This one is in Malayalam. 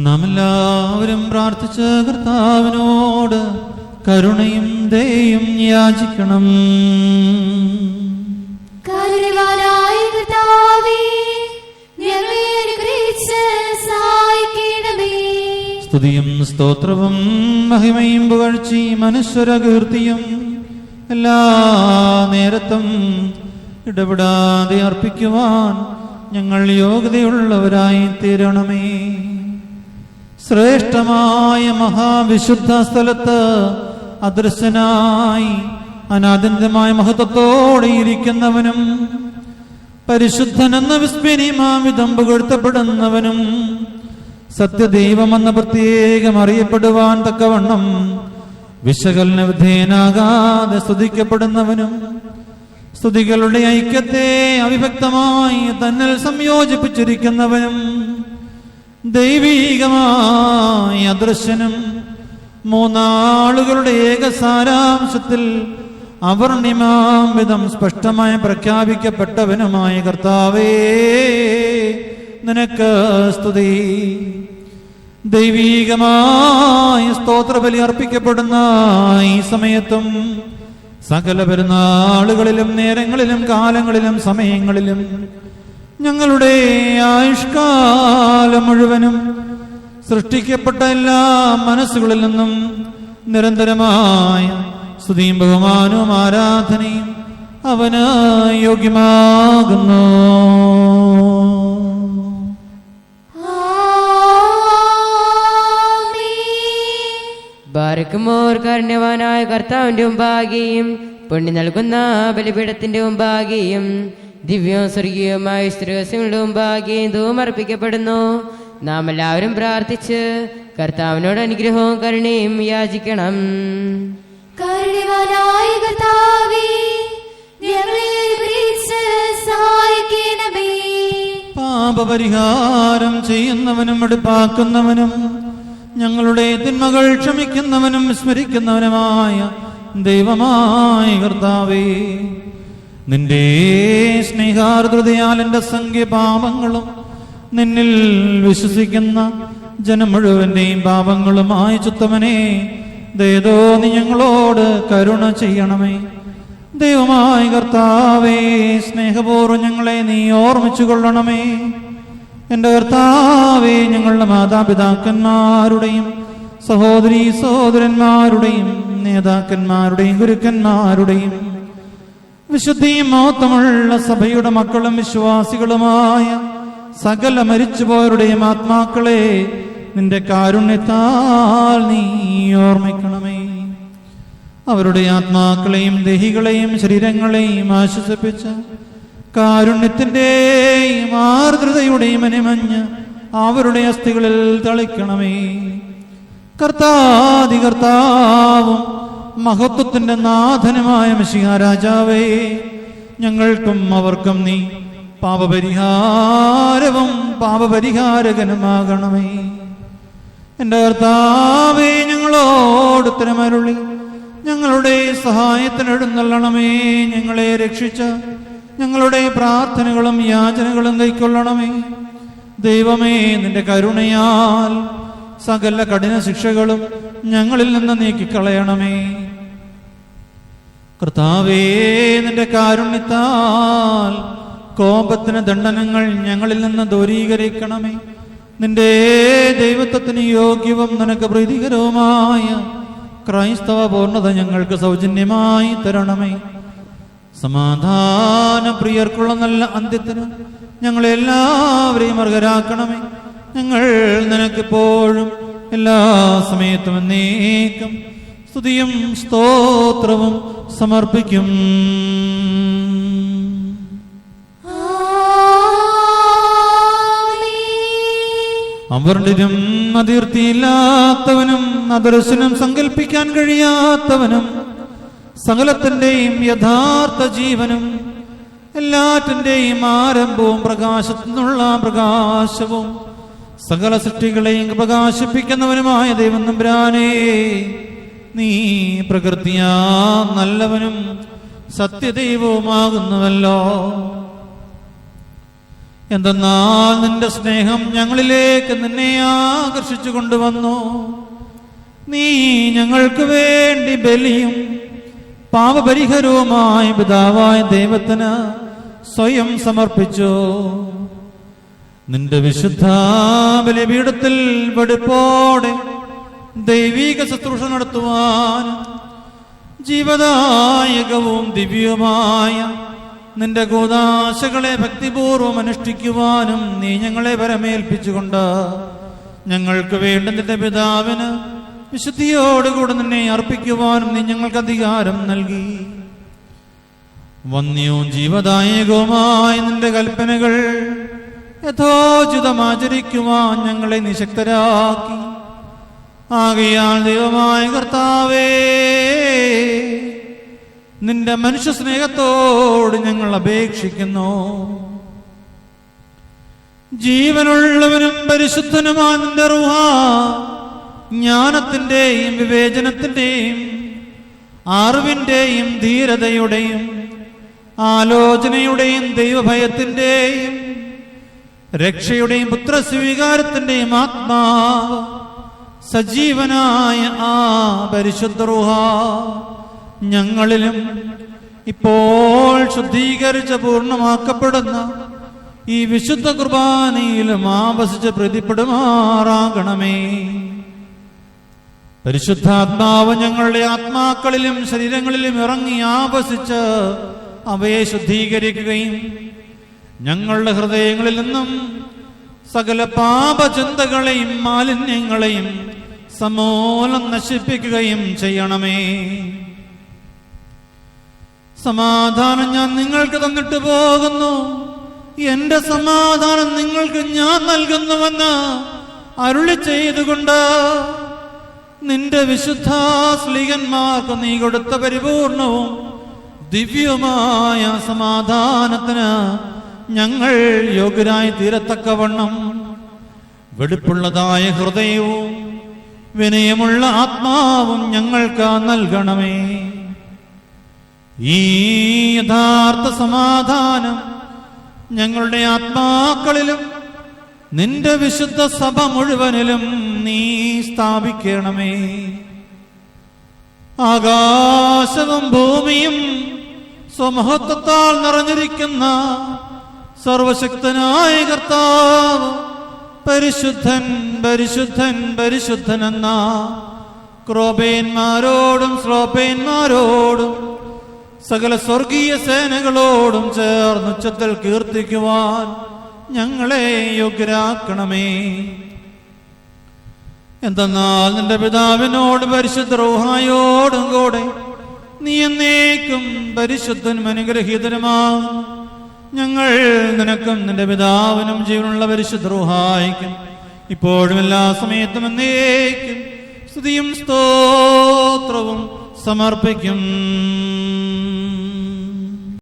നാം എല്ലാവരും പ്രാർത്ഥിച്ച കർത്താവിനോട് കരുണയും ദയയും യാചിക്കണം. കരുണവാനായ കർത്താവേ, ഞങ്ങളെ അനുഗ്രഹിച്ച് സഹായിക്കണമേ. സ്തുതിയും സ്തോത്രവും മഹിമയും പുകഴ്ചയും അനശ്വരകീർത്തിയും എല്ലാ നേരത്തും ഇടപെടാതെ അർപ്പിക്കുവാൻ ഞങ്ങൾ യോഗ്യതയുള്ളവരായി തീരണമേ. ശ്രേഷ്ഠമായ മഹാവിശുദ്ധ സ്ഥലത്ത് അദൃശ്യനായി അനാദ്യന്തമായ മഹത്വത്തോടെ ഇരിക്കുന്നവനും പരിശുദ്ധനെന്ന വിസ്മയമാവിധം പുകഴ്ത്തപ്പെടുന്നവനും സത്യദൈവമെന്ന പ്രത്യേകം അറിയപ്പെടുവാൻ തക്കവണ്ണം വിശകലന വിധേയനാകാതെ സ്തുതിക്കപ്പെടുന്നവനും സ്തുതികളുടെ ഐക്യത്തെ അവിഭക്തമായി തന്നിൽ സംയോജിപ്പിച്ചിരിക്കുന്നവനും ദൈവീകമായ അദൃശ്യനും മൂന്നാളുകളുടെ ഏകസാരാംശത്തിൽ അവർണ്യമാം വിധം സ്പഷ്ടമായി പ്രഖ്യാപിക്കപ്പെട്ടവനുമായ കർത്താവേ, നിനക്ക് സ്തുതി. ദൈവീകമായ സ്തോത്രബലി അർപ്പിക്കപ്പെടുന്ന ഈ സമയത്തും സകല പെരുന്നാളുകളിലും നേരങ്ങളിലും കാലങ്ങളിലും സമയങ്ങളിലും ഞങ്ങളുടെ ആയുഷ്കാലം മുഴുവനും സൃഷ്ടിക്കപ്പെട്ട എല്ലാ മനസ്സുകളിൽ നിന്നും നിരന്തരമായ സ്തുതിയും ബഹുമാനവും ആരാധനയും അവന് യോഗ്യമാകുന്നു. ബാരക്കുമോർ കാരുണ്യവാനായ കർത്താവിന്റെ മുമ്പാകെയും പുണ്യ നൽകുന്ന ബലിപീഠത്തിന്റെ മുമ്പാകെയും ദിവ്യവും സ്വർഗീയവുമായ സ്ത്രീകളുടെ മുമ്പാകെയും ധൂപം അർപ്പിക്കപ്പെടുന്നു. നാം എല്ലാവരും പ്രാർത്ഥിച്ച് കർത്താവിനോട് അനുഗ്രഹവും കരുണയും യാചിക്കണം. കരുണവാനായ കർത്താവേ, ഞങ്ങളെ അനുഗ്രഹിച്ച് സഹായിക്കണമേ. പാപപരിഹാരം ചെയ്യുന്നവനും എടുപ്പാക്കുന്നവനും ഞങ്ങളുടെ തിന്മകൾ ക്ഷമിക്കുന്നവനും സ്മരിക്കുന്നവനുമായ ദൈവമായ കർത്താവേ, നിന്റെ സ്നേഹാർദ്രതയാൽ എൻ്റെ സംഖ്യ പാപങ്ങളും നിന്നിൽ വിശ്വസിക്കുന്ന ജനം മുഴുവന്റെയും പാപങ്ങളുമായി ചുത്തവനെ ദയതോ നീ ഞങ്ങളോട് കരുണ ചെയ്യണമേ. ദൈവമായ കർത്താവേ, സ്നേഹപൂർവ്വം ഞങ്ങളെ നീ ഓർമ്മിച്ചു കൊള്ളണമേ. എൻ്റെ കർത്താവേ, ഞങ്ങളുടെ മാതാപിതാക്കന്മാരുടെയും സഹോദരീ സഹോദരന്മാരുടെയും നേതാക്കന്മാരുടെയും ഗുരുക്കന്മാരുടെയും വിശുദ്ധിയും മഹത്വമുള്ള സഭയുടെ മക്കളും വിശ്വാസികളുമായ സകല മരിച്ചുപോയവരുടെയും ആത്മാക്കളെ നിന്റെ കാരുണ്യത്താൽ നീ ഓർമ്മിക്കണമേ. അവരുടെ ആത്മാക്കളെയും ദേഹികളെയും ശരീരങ്ങളെയും ആശ്വസിപ്പിച്ച കാരുണ്യത്തിന്റെയും ആർദ്രതയുടെയും അനുമഞ്ഞ് അവരുടെ അസ്ഥികളിൽ തളിക്കണമേ. കർത്താവും മഹത്വത്തിന്റെ നാഥനുമായ മിശിഹാ രാജാവേ, ഞങ്ങൾക്കും അവർക്കും നീ പാപപരിഹാരവും പാപപരിഹാരകനുമാകണമേ. എൻ്റെ കർത്താവേ, ഞങ്ങളോട് ഉത്തരമരുളി ഞങ്ങളുടെ സഹായത്തിന് എഴുന്നള്ളണമേ. ഞങ്ങളെ രക്ഷിച്ച ഞങ്ങളുടെ പ്രാർത്ഥനകളും യാചനകളും കൈക്കൊള്ളണമേ. ദൈവമേ, നിന്റെ കരുണയാൽ സകല കഠിന ശിക്ഷകളും ഞങ്ങളിൽ നിന്ന് നീക്കിക്കളയണമേ. കർത്താവേ, നിന്റെ കാരുണ്യത്താൽ കോപത്തിന് ദണ്ഡനങ്ങൾ ഞങ്ങളിൽ നിന്ന് ദൂരീകരിക്കണമേ. നിന്റെ ദൈവത്വത്തിന് യോഗ്യവും നിനക്ക് പ്രീതികരവുമായ ക്രൈസ്തവ പൂർണ്ണത ഞങ്ങൾക്ക് സൗജന്യമായി തരണമേ. സമാധാന പ്രിയർക്കുള്ള നല്ല അന്ത്യത്തിന് ഞങ്ങളെല്ലാവരെയും അർഹരാക്കണമേ. ഞങ്ങൾ നിനക്കിപ്പോഴും എല്ലാ സമയത്തും എന്നേക്കും സ്തുതിയും സ്തോത്രവും സമർപ്പിക്കും. അവർണിനും അതിർത്തിയില്ലാത്തവനും അദർശനം സങ്കല്പിക്കാൻ കഴിയാത്തവനും സകലത്തിന്റെയും യഥാർത്ഥ ജീവനും എല്ലാറ്റിന്റെയും ആരംഭവും പ്രകാശത്തു നിന്നുള്ള പ്രകാശവും സകല സൃഷ്ടികളെയും പ്രകാശിപ്പിക്കുന്നവനുമായ ദൈവം തമ്പുരാനേ, നീ പ്രകൃതിയാ നല്ലവനും സത്യദൈവവുമാകുന്നുവല്ലോ. എന്തെന്നാൽ നിന്റെ സ്നേഹം ഞങ്ങളിലേക്ക് നിന്നെ ആകർഷിച്ചു കൊണ്ടുവന്നു. നീ ഞങ്ങൾക്ക് വേണ്ടി ബലിയും പാപപരിഹരവുമായി പിതാവായ ദൈവത്തിന് സ്വയം സമർപ്പിച്ചു. നിന്റെ വിശുദ്ധ ബലിപീഠത്തിൽ വെടിപ്പോടെ ദൈവിക ശുശ്രൂഷ നടത്തുവാൻ ജീവദായകവും ദിവ്യവുമായ നിന്റെ കൂദാശകളെ ഭക്തിപൂർവ്വം അനുഷ്ഠിക്കുവാനും നീ ഞങ്ങളെ വരമേൽപ്പിച്ചുകൊണ്ട് ഞങ്ങൾക്ക് വേണ്ടി നിന്റെ പിതാവിന് വിശുദ്ധിയോടുകൂടെ നിന്നെ അർപ്പിക്കുവാനും നീ ഞങ്ങൾക്ക് അധികാരം നൽകി. വന്യവും ജീവദായകവുമായ നിന്റെ കൽപ്പനകൾ യഥോചിതം ആചരിക്കുവാൻ ഞങ്ങളെ നിശക്തരാക്കി. ആകയാൽ ദൈവമായ കർത്താവേ, നിന്റെ മനുഷ്യ സ്നേഹത്തോട് ഞങ്ങൾ അപേക്ഷിക്കുന്നു. ജീവനുള്ളവനും പരിശുദ്ധനുമായ നിന്റെ റൂഹ ജ്ഞാനത്തിന്റെയും വിവേചനത്തിന്റെയും അറിവിന്റെയും ധീരതയുടെയും ആലോചനയുടെയും ദൈവഭയത്തിന്റെയും രക്ഷയുടെയും പുത്രസ്വീകാരത്തിന്റെയും ആത്മാവ് സജീവനായ ആ പരിശുദ്ധ റൂഹ ഞങ്ങളിലും ഇപ്പോൾ ശുദ്ധീകരിച്ച പൂർണ്ണമാക്കപ്പെടുന്ന ഈ വിശുദ്ധ കുർബാനയിലും ആവസിച്ച് പ്രതിപ്പെടുമാറാകണമേ. പരിശുദ്ധാത്മാവ് ഞങ്ങളുടെ ആത്മാക്കളിലും ശരീരങ്ങളിലും ഇറങ്ങി ആവസിച്ച് അവയെ ശുദ്ധീകരിക്കുകയും ഞങ്ങളുടെ ഹൃദയങ്ങളിൽ നിന്നും സകല പാപചിന്തകളെയും മാലിന്യങ്ങളെയും സമൂലം നശിപ്പിക്കുകയും ചെയ്യണമേ. സമാധാനം ഞാൻ നിങ്ങൾക്ക് തന്നിട്ട് പോകുന്നു, എന്റെ സമാധാനം നിങ്ങൾക്ക് ഞാൻ നൽകുന്നുവെന്ന് അരുളി ചെയ്തുകൊണ്ട് നിന്റെ വിശുദ്ധ സ്ലീഹന്മാർക്ക് നീ കൊടുത്ത പരിപൂർണവും ദിവ്യവുമായ സമാധാനത്തിന് ഞങ്ങൾ യോഗ്യരായി തീരത്തക്കവണ്ണം വെടിപ്പുള്ളതായ ഹൃദയവും വിനയമുള്ള ആത്മാവും ഞങ്ങൾക്ക് നൽകണമേ. ഈ യഥാർത്ഥ സമാധാനം ഞങ്ങളുടെ ആത്മാക്കളിലും നിന്റെ വിശുദ്ധ സഭ മുഴുവനിലും നീ സ്ഥാപിക്കണമേ. ആകാശവും ഭൂമിയും സ്വമഹത്വത്താൽ നിറഞ്ഞിരിക്കുന്ന സർവശക്തനായ കർത്താവ് പരിശുദ്ധൻ പരിശുദ്ധൻ പരിശുദ്ധൻ എന്ന ക്രോപേന്മാരോടും ശ്ലോപേന്മാരോടും സകല സ്വർഗീയ സേനകളോടും ചേർന്ന് ഉച്ചത്തിൽ കീർത്തിക്കുവാൻ ഞങ്ങളെ യോഗ്യരാക്കണമേ. എന്തെന്നാൽ നിന്റെ പിതാവിനോട് പരിശുദ്ധ റൂഹായോടും കൂടെ നീ എന്നേക്കും പരിശുദ്ധനും അനുഗ്രഹീതനുമാകും. ഞങ്ങൾ നിനക്കും നിന്റെ പിതാവിനും ജീവനുള്ള പരിശുദ്ധ റൂഹായിക്കും ഇപ്പോഴും എല്ലാ സമയത്തും എന്നേക്കും സ്തുതിയും സ്തോത്രവും സമർപ്പിക്കും.